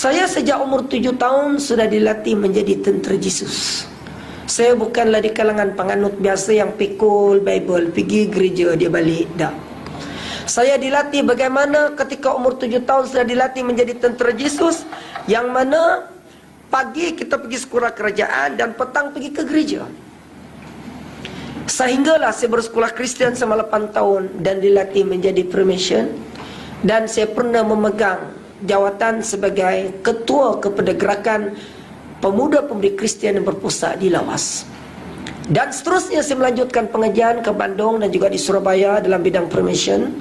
Saya sejak umur 7 tahun sudah dilatih menjadi tentera Yesus. Saya bukanlah di kalangan penganut biasa yang pikul Bible, pergi gereja dia balik, tak. Saya dilatih bagaimana ketika umur 7 tahun sudah dilatih menjadi tentera Yesus, yang mana pagi kita pergi sekolah kerajaan dan petang pergi ke gereja. Sehinggalah saya bersekolah Kristian selama 8 tahun dan dilatih menjadi permission. Dan saya pernah memegang jawatan sebagai ketua kepada gerakan pemuda-pemudi Kristian yang berpusat di Lawas. Dan seterusnya saya melanjutkan pengajian ke Bandung dan juga di Surabaya dalam bidang permission.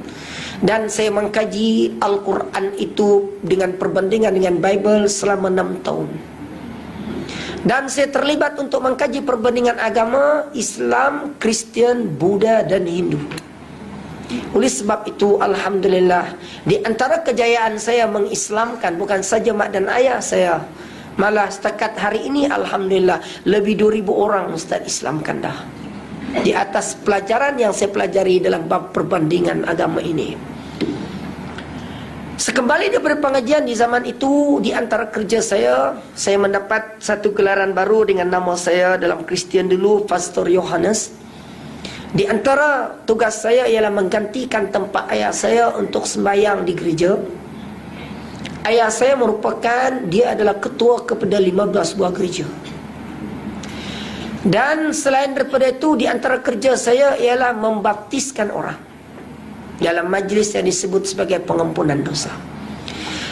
Dan saya mengkaji Al-Quran itu dengan perbandingan dengan Bible selama 6 tahun. Dan saya terlibat untuk mengkaji perbandingan agama Islam, Kristian, Buddha dan Hindu. Oleh sebab itu, alhamdulillah, di antara kejayaan saya mengislamkan bukan saja mak dan ayah saya, malah setakat hari ini alhamdulillah lebih 2,000 orang Ustaz islamkan dah. Di atas pelajaran yang saya pelajari dalam bab perbandingan agama ini. Sekembali daripada pengajian di zaman itu, di antara kerja saya mendapat satu gelaran baru dengan nama saya dalam Kristian dulu, Pastor Yohanes. Di antara tugas saya ialah menggantikan tempat ayah saya untuk sembahyang di gereja. Ayah saya merupakan, dia adalah ketua kepada 15 buah gereja. Dan selain daripada itu, di antara kerja saya ialah membaptiskan orang dalam majlis yang disebut sebagai pengampunan dosa.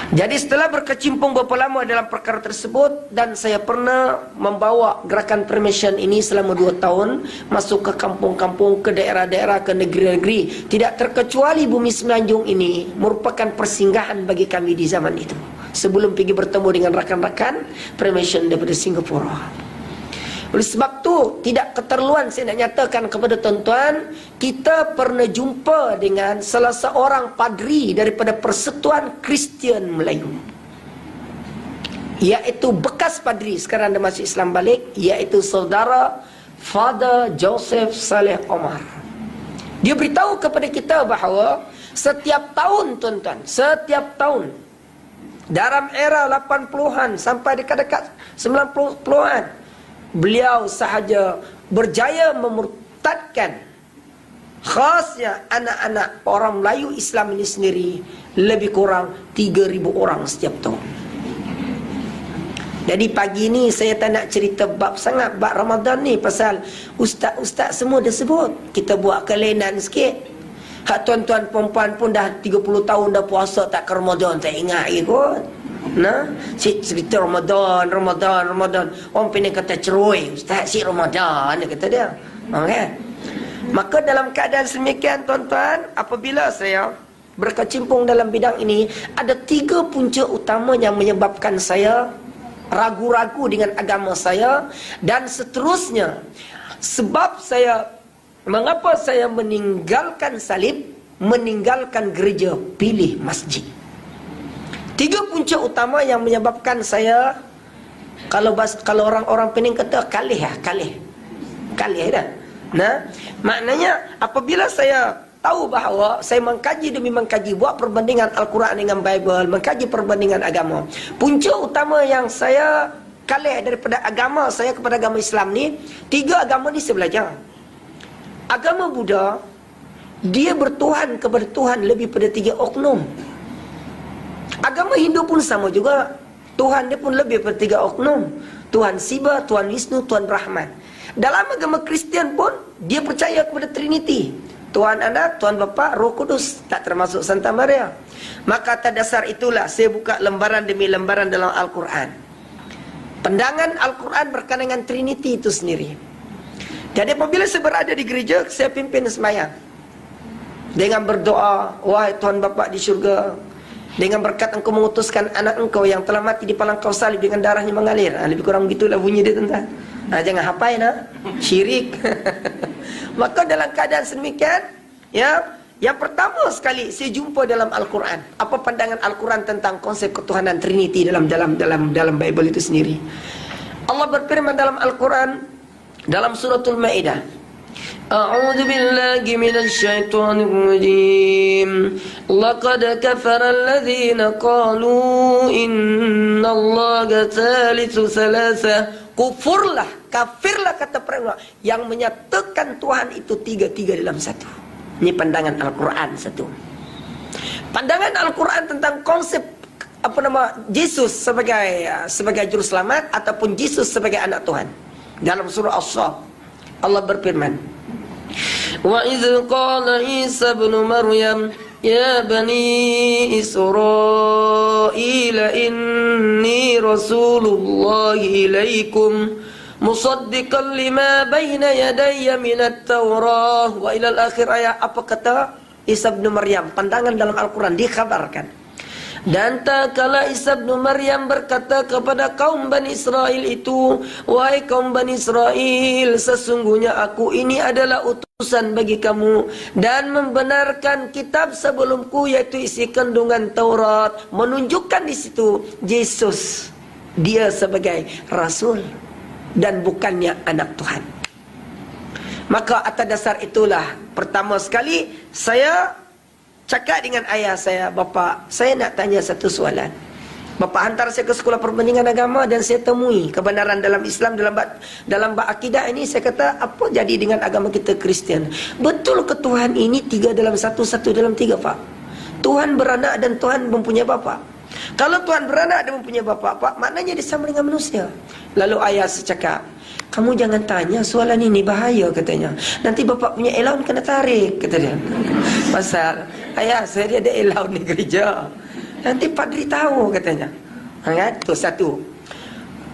Jadi setelah berkecimpung beberapa lama dalam perkara tersebut, dan saya pernah membawa gerakan permission ini selama 2 tahun, masuk ke kampung-kampung, ke daerah-daerah, ke negeri-negeri. Tidak terkecuali Bumi Semenanjung ini merupakan persinggahan bagi kami di zaman itu, sebelum pergi bertemu dengan rakan-rakan permission daripada Singapura. Oleh sebab tu, tidak keterluan saya nak nyatakan kepada tuan-tuan, kita pernah jumpa dengan salah seorang padri daripada Persekutuan Kristian Melayu, iaitu bekas padri, sekarang dia masuk Islam balik, iaitu saudara Father Joseph Saleh Omar. Dia beritahu kepada kita bahawa setiap tahun, tuan-tuan, setiap tahun dalam era 80-an sampai dekat-dekat 90-an, beliau sahaja berjaya memurtadkan khasnya anak-anak orang Melayu Islam ini sendiri lebih kurang 3,000 orang setiap tahun. Jadi pagi ni saya tak nak cerita bab sangat bab Ramadan ni, pasal ustaz-ustaz semua dah sebut. Kita buat kelainan sikit. Hak tuan-tuan perempuan pun dah 30 tahun dah puasa tak ke Ramadan, tak ingat lagi kot. Nah, cerita Ramadan. Orang Penang kata ceroi, ustaz si Ramadan, dia kata dia. Okey. Maka dalam keadaan semikian, tuan-tuan, apabila saya berkecimpung dalam bidang ini, ada 3 punca utama yang menyebabkan saya ragu-ragu dengan agama saya, dan seterusnya. Sebab saya, mengapa saya meninggalkan salib, meninggalkan gereja, pilih masjid. 3 punca utama yang menyebabkan saya, kalau orang-orang Pening kata kalih dah. Nah, maknanya apabila saya tahu bahawa saya mengkaji demi mengkaji, buat perbandingan Al-Quran dengan Bible, mengkaji perbandingan agama, punca utama yang saya kalih daripada agama saya kepada agama Islam ni, 3 agama ni saya belajar. Agama Buddha, dia bertuhan kepada Tuhan lebih pada 3 oknum. Agama Hindu pun sama juga. Tuhan dia pun lebih daripada 3 oknum. Tuhan Siva, Tuhan Wisnu, Tuhan Brahman. Dalam agama Kristian pun, dia percaya kepada Trinity. Tuhan Anak, Tuhan Bapa, Roh Kudus, tak termasuk Santa Maria. Maka atas dasar itulah saya buka lembaran demi lembaran dalam Al-Quran. Pandangan Al-Quran berkaitan dengan Trinity itu sendiri. Jadi apabila saya berada di gereja, saya pimpin sembahyang dengan berdoa, wahai Tuhan Bapa di syurga, dengan berkat engkau mengutuskan anak engkau yang telah mati di palangkau salib dengan darahnya mengalir. Lebih kurang begitulah bunyi dia, tuan-tuan. Jangan hafal syirik. Maka dalam keadaan sedemikian, ya, yang pertama sekali saya jumpa dalam Al-Quran, apa pandangan Al-Quran tentang konsep ketuhanan Trinity dalam Bible itu sendiri. Allah berfirman dalam Al-Quran dalam suratul Maidah, A'udzu billahi minasy syaithanir rajim. Laqad kafara alladziina qalu inna Allaha thalithu thalatha. Kufurlah, kafirlah kata para ulama yang menyatakan Tuhan itu tiga-tiga dalam satu. Ini pandangan Al-Quran satu. Pandangan Al-Quran tentang konsep Yesus sebagai juru selamat ataupun Yesus sebagai anak Tuhan. Dalam surah As-Saff Allah berfirman, wa idz qala Isa ibn Maryam ya bani Israil inni Rasulullah ilaikum musaddiqan lima baina yadayya minat Taurah wa ilal akhir ayat. Apa kata Isa bin Maryam? Pandangan dalam Al-Quran dikhabarkan. Dan tak kala Isa bin Maryam berkata kepada kaum Bani Israel itu, wahai kaum Bani Israel, sesungguhnya aku ini adalah utusan bagi kamu dan membenarkan kitab sebelumku, yaitu isi kandungan Taurat, menunjukkan di situ Yesus dia sebagai rasul dan bukannya anak Tuhan. Maka atas dasar itulah pertama sekali saya cakap dengan ayah saya, bapa, saya nak tanya satu soalan. Bapa hantar saya ke sekolah perbandingan agama dan saya temui kebenaran dalam Islam, dalam bab akidah ini. Saya kata, apa jadi dengan agama kita Kristian? Betul ke Tuhan ini tiga dalam satu, satu dalam tiga, Pak? Tuhan beranak dan Tuhan mempunyai bapa. Kalau Tuhan beranak dan mempunyai bapa, Pak, maknanya dia sama dengan manusia. Lalu ayah saya cakap, kamu jangan tanya soalan ini, bahaya katanya. Nanti bapak punya allowance kena tarik, kata dia. Pasal ayah saya ada allowance di gereja. Nanti padri tahu katanya. Itu satu.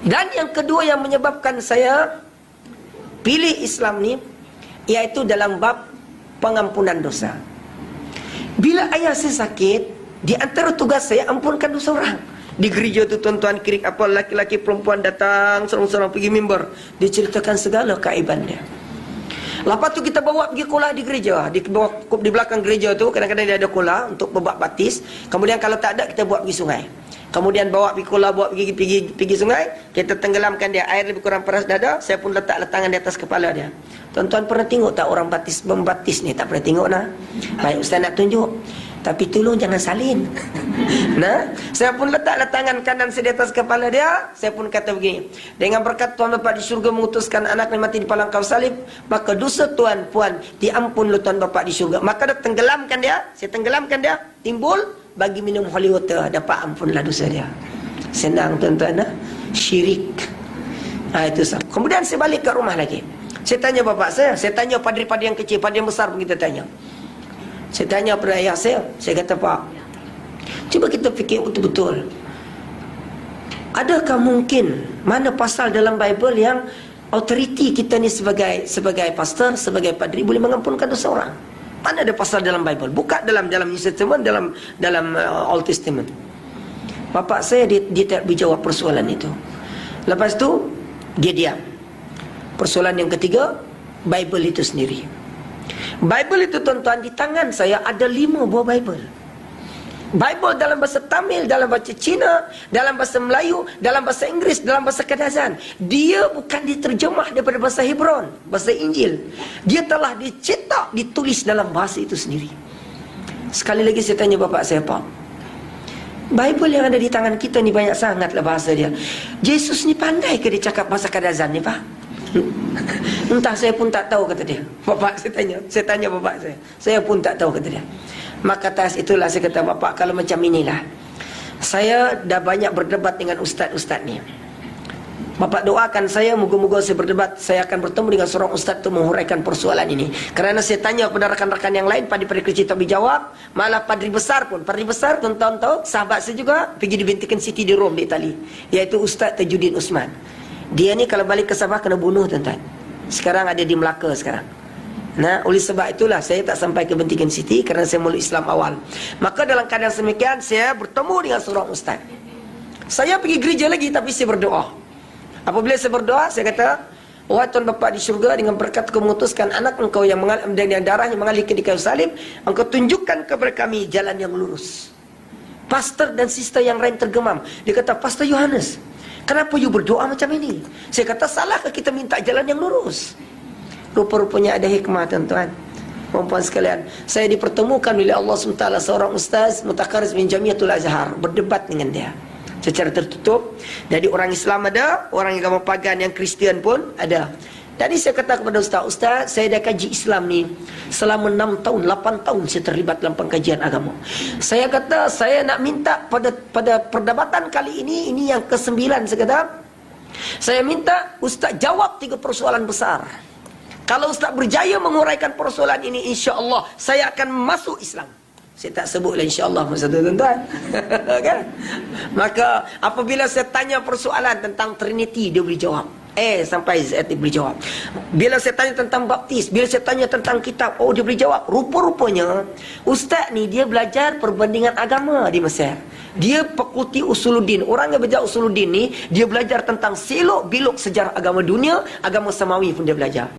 Dan yang kedua yang menyebabkan saya pilih Islam ni, iaitu dalam bab pengampunan dosa. Bila ayah saya sakit, di antara tugas saya ampunkan dosa orang. Di gereja tu tuan-tuan kiri apa laki-laki perempuan datang sorang-sorang pergi mimbar, diceritakan segala keaiban dia. Lepas tu kita bawa pergi kolah di gereja, di belakang gereja tu kadang-kadang dia ada kolah untuk berbab baptis. Kemudian kalau tak ada kita buat pergi sungai. Kemudian bawa pergi kolah, bawa pergi sungai, kita tenggelamkan dia, air lebih kurang paras dada, saya pun letak tangan di atas kepala dia. Tuan-tuan pernah tengok tak orang membaptis ni? Tak pernah tengok nah. Baik ustaz nak tunjuk. Tapi tolong jangan salin. Nah, saya pun letaklah tangan kanan saya di atas kepala dia. Saya pun kata begini, dengan berkat Tuhan Bapa di syurga mengutuskan anaknya mati di palang kayu salib, maka dosa tuan puan diampun oleh Tuhan Bapa di syurga. Maka dah tenggelamkan dia, saya tenggelamkan dia, timbul bagi minum holy water, dapat ampunlah dosa dia. Senang tuan-tuan, nah? Syirik. Itu sah. Kemudian saya balik ke rumah lagi. Saya tanya bapak saya tanya padri-padri yang kecil, padri yang besar pun kita tanya. Saya tanya pada ayah saya kata, Pak, cuba kita fikir betul-betul. Adakah mungkin mana pasal dalam Bible yang autoriti kita ni sebagai pastor, sebagai padri boleh mengampunkan dosa orang? Mana ada pasal dalam Bible? Buka dalam New Testament, dalam Old Testament. Bapak saya dia tak berjawab persoalan itu. Lepas tu dia diam. Persoalan yang ketiga, Bible itu sendiri. Bible itu tuan-tuan, di tangan saya ada 5 buah Bible. Bible dalam bahasa Tamil, dalam bahasa Cina, dalam bahasa Melayu, dalam bahasa Inggeris, dalam bahasa Kadazan. Dia bukan diterjemah daripada bahasa Hebron, bahasa Injil. Dia telah dicetak, ditulis dalam bahasa itu sendiri. Sekali lagi saya tanya bapak saya, Pak, Bible yang ada di tangan kita ni banyak sangatlah bahasa dia. Yesus ni pandai ke dia cakap bahasa Kadazan ni, Pak? Entah, saya pun tak tahu, kata dia. Bapak saya tanya bapak saya pun tak tahu, kata dia. Maka atas itulah saya kata, bapak, kalau macam inilah, saya dah banyak berdebat dengan ustaz-ustaz ni. Bapak doakan saya, moga-moga saya berdebat, saya akan bertemu dengan seorang ustaz untuk menghuraikan persoalan ini. Kerana saya tanya kepada rakan-rakan yang lain, padri-padri kecil tak dijawab, malah padri besar tuan-tuan tahu, sahabat saya juga pergi di Vatican City di Rom, di Itali, iaitu Ustaz Tajuddin Usman. Dia ni kalau balik ke Sabah kena bunuh, tuan-tuan. Sekarang ada di Melaka sekarang. Nah, oleh sebab itulah saya tak sampai ke Vatican City, kerana saya meluk Islam awal. Maka dalam keadaan semikian, saya bertemu dengan seorang ustaz. Saya pergi gereja lagi, tapi saya berdoa. Apabila saya berdoa, saya kata, wahai Tuhan Bapa di syurga, dengan berkat Kau mengutuskan anak Engkau yang darah yang mengalir di kayu salib, Engkau tunjukkan kepada kami jalan yang lurus. Pastor dan sister yang lain tergemam. Dia kata, Pastor Yohanes, kenapa you berdoa macam ini? Saya kata, salahkah kita minta jalan yang lurus? Rupa-rupanya ada hikmah, tuan-tuan, perempuan sekalian. Saya dipertemukan oleh Allah SWT seorang ustaz Mutakarris bin Jamiatul Azhar, berdebat dengan dia. secara tertutup. Jadi orang Islam ada, orang agama pagan yang Kristian pun ada. Tadi saya kata kepada Ustaz, saya dah kaji Islam ni selama 6 tahun, 8 tahun saya terlibat dalam pengkajian agama. Saya kata, saya nak minta pada perdebatan kali ini yang ke-9, saya kata, saya minta Ustaz jawab 3 persoalan besar. Kalau Ustaz berjaya menguraikan persoalan ini, insya-Allah saya akan masuk Islam. Saya tak sebutlah insya-Allah masa tu, tuan-tuan. Kan? Maka apabila saya tanya persoalan tentang Trinity, dia boleh jawab. Sampai Z boleh jawab. Bila saya tanya tentang baptis, bila saya tanya tentang kitab, dia boleh jawab. Rupa-rupanya Ustaz ni dia belajar perbandingan agama di Mesir. Dia fakulti Usuluddin. Orang yang belajar Usuluddin ni, dia belajar tentang selok belok sejarah agama dunia, agama samawi pun dia belajar.